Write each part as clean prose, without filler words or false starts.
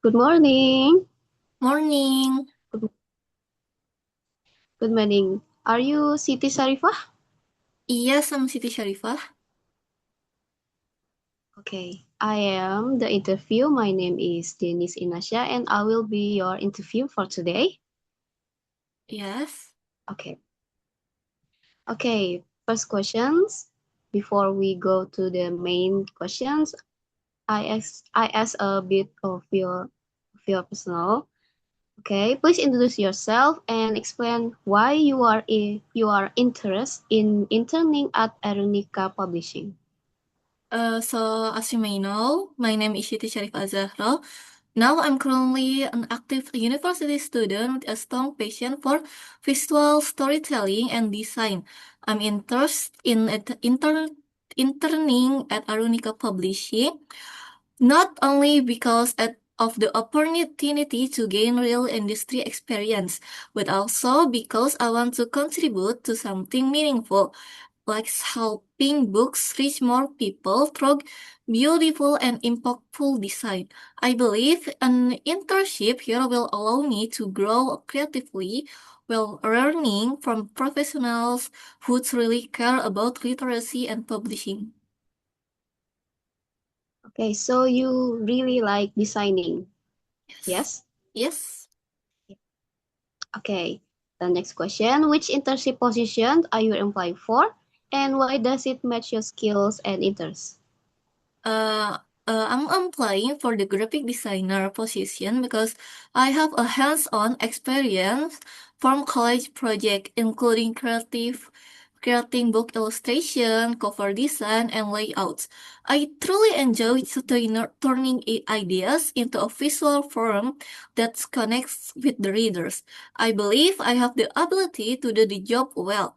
Good morning. Morning. Good, good morning. Are you Siti Sharifah? Iya, sama Siti Syarifah. Okay. I am the interview. My name is Denise Inasha and I will be your interview for today. Yes. Okay. Okay. First questions. Before we go to the main questions, I ask a bit of your personal. Okay. Please introduce yourself and explain why you are interested in interning at Arunika Publishing. So as you may know, my name is Siti Syarifah Zahra. Now I'm currently an active university student with a strong passion for visual storytelling and design. I'm interested in interning at Arunika Publishing, not only because of the opportunity to gain real industry experience, but also because I want to contribute to something meaningful, like helping books reach more people through beautiful and impactful design. I believe an internship here will allow me to grow creatively while learning from professionals who truly care about literacy and publishing. Okay, so you really like designing, Yes. yes? Yes. Okay, the next question, which internship position are you applying for and why does it match your skills and interests? Uh, I'm applying for the graphic designer position because I have a hands-on experience from college project, including creating book illustration, cover design, and layouts. I truly enjoy turning ideas into a visual form that connects with the readers. I believe I have the ability to do the job well.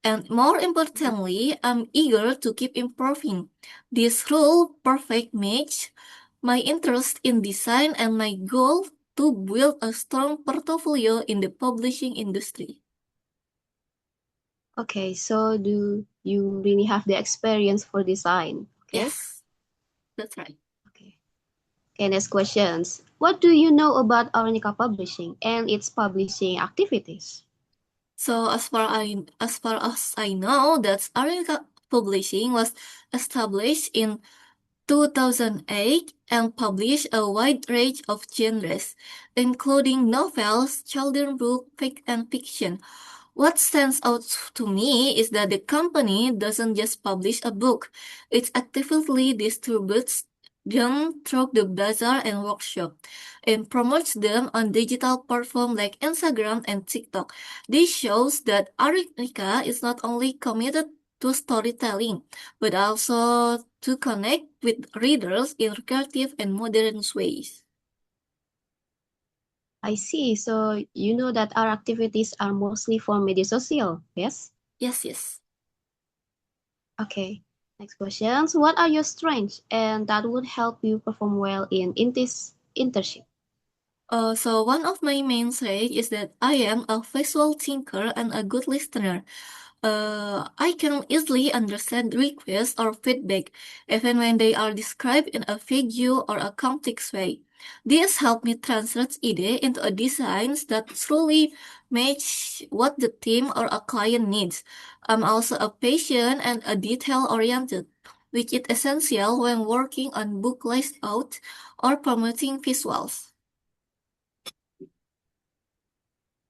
And more importantly, I'm eager to keep improving. This role perfect match my interest in design and my goal to build a strong portfolio in the publishing industry. Okay, so do you really have the experience for design? Okay, Yes, that's right. okay. Okay, next questions. What do you know about Arunika Publishing and its publishing activities? So as far as I know, that Arika Publishing was established in 2008 and published a wide range of genres, including novels, children's book, and fiction. What stands out to me is that the company doesn't just publish a book, it actively distributes them through the bazaar and workshop and promotes them on digital platforms like Instagram and TikTok. This shows that Arika is not only committed to storytelling, but also to connect with readers in creative and modern ways. I see. So you know that our activities are mostly for media social, yes? Yes, yes. Okay. Next questions. What are your strengths and that would help you perform well in this internship? So one of my main traits is that I am a visual thinker and a good listener. I can easily understand requests or feedback, even when they are described in a vague or a complex way. This helps me translate ideas into a designs that truly match what the team or a client needs. I'm also a patient and a detail-oriented, which is essential when working on book layout or promoting visuals.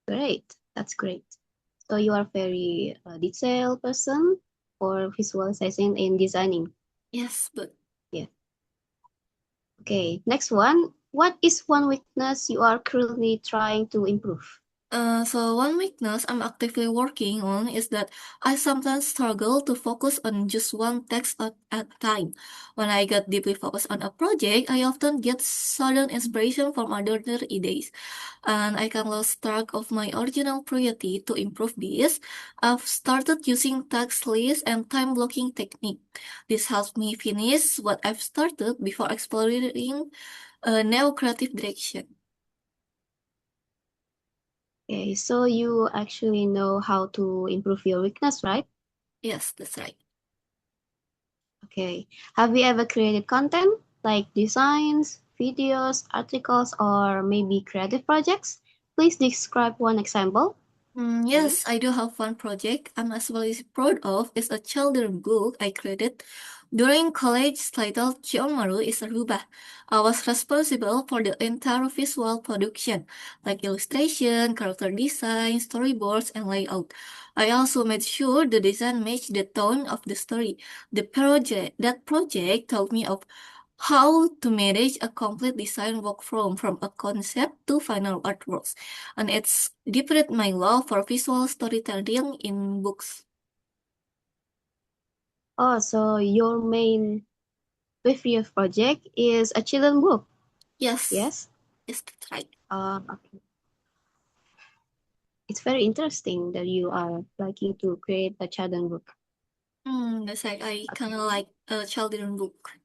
Great. That's great. So you are very detailed person for visualization and designing. Yes, but Yeah. Okay. Next one. What is one weakness you are currently trying to improve? So one weakness I'm actively working on is that I sometimes struggle to focus on just one text at a time. When I get deeply focused on a project, I often get sudden inspiration from other ideas, and I can lose track of my original priority. To improve this, I've started using text lists and time blocking technique. This helps me finish what I've started before exploring a new creative direction. Okay. So you actually know how to improve your weakness, right? Yes, that's right. Okay. Have you ever created content like designs, videos, articles, or maybe creative projects? Please describe one example. Yes, I do have one project I'm especially proud of. It's a children's book I created during college titled Kyomaru is Aruba. I was responsible for the entire visual production, like illustration, character design, storyboards, and layout. I also made sure the design matched the tone of the story. That project taught me of how to manage a complete design workflow from a concept to final artworks, and it's deepened my love for visual storytelling in books. Oh, so your main previous project is a children book, Yes, yes? yes, that's right. Okay. It's very interesting that you are liking to create a children book. That's like I kind of Okay. like a children's book.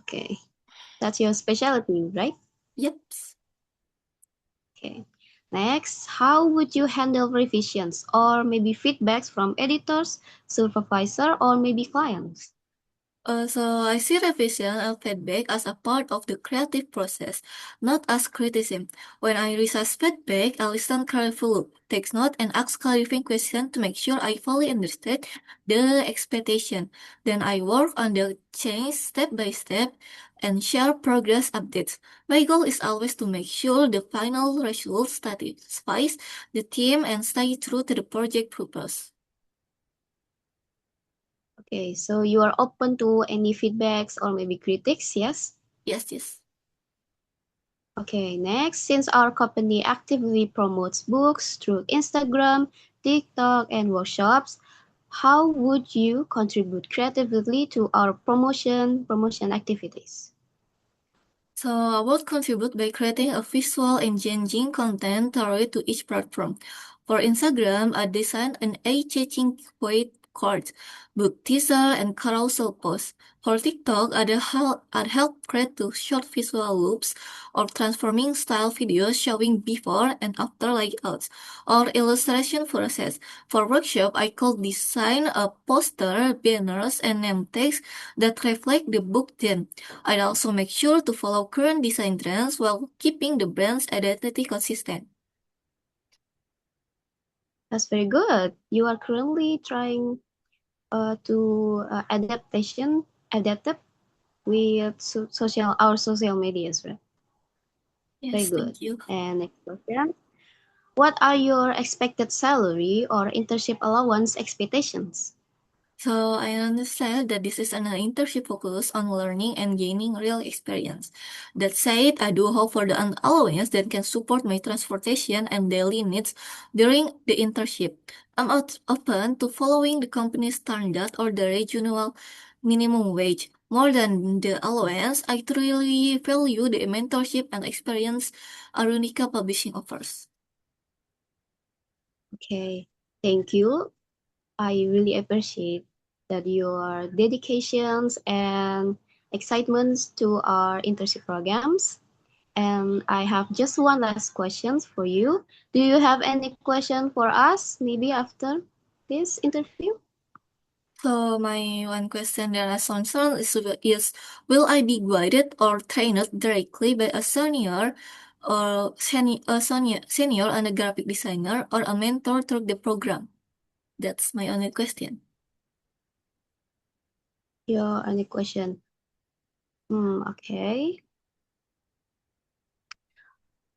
Okay. That's your specialty, right? Yep. Okay. Next, how would you handle revisions or maybe feedbacks from editors, supervisor, or maybe clients? So I see revision and feedback as a part of the creative process, not as criticism. When I receive feedback, I listen carefully, take note, and ask clarifying questions to make sure I fully understand the expectation. Then I work on the change step by step and share progress updates. My goal is always to make sure the final result satisfies the team and stay true to the project purpose. Okay, so you are open to any feedbacks or maybe critics, yes? Yes, yes. Okay, next, since our company actively promotes books through Instagram, TikTok, and workshops, how would you contribute creatively to our promotion activities? So I would contribute by creating a visual engaging content tailored to each platform. For Instagram, I designed an eye-catching quote card, book teaser, and carousel post. For TikTok, I'd help create two short visual loops or transforming style videos showing before and after layouts or illustration process. For workshop, I could design a poster, banners, and name tags that reflect the book theme. I'd also make sure to follow current design trends while keeping the brand's identity consistent. That's very good. You are currently trying to adapt with our social medias, right? Very Yes, good. thank you. And next question. What are your expected salary or internship allowance expectations? So I understand that this is an internship focused on learning and gaining real experience. That said, I do hope for an allowance that can support my transportation and daily needs during the internship. Open to following the company's standard or the regional minimum wage. More than the allowance, I truly value the mentorship and experience Arunica Publishing offers. Okay, thank you. I really appreciate that your dedications and excitements to our internship programs. And I have just one last question for you. Do you have any question for us maybe after this interview? So my one question that I concern is will I be guided or trained directly by a senior and a graphic designer or a mentor through the program? That's my only question. Your any question? Okay.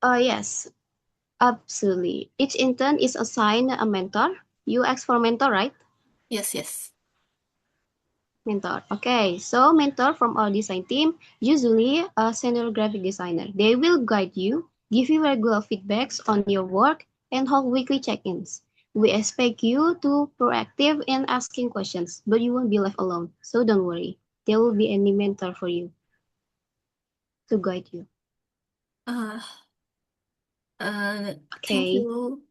Yes, absolutely. Each intern is assigned a mentor. You ask for mentor, right? Yes, yes. Mentor. Okay, so mentor from our design team, usually a senior graphic designer. They will guide you, give you regular feedbacks on your work, and hold weekly check-ins. We expect you to proactive in asking questions, but you won't be left alone. So don't worry. There will be any mentor for you to guide you. Uh, thank Okay. you.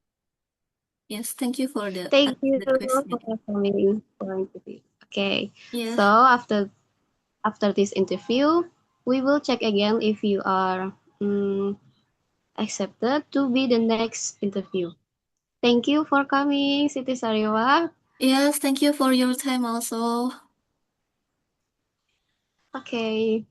Yes, thank you for Thank you the for question. coming for interview. Okay. Yeah. So after this interview, we will check again if you are accepted to be the next interview. Thank you for coming, Siti Sariwa. Yes, thank you for your time also. Okay.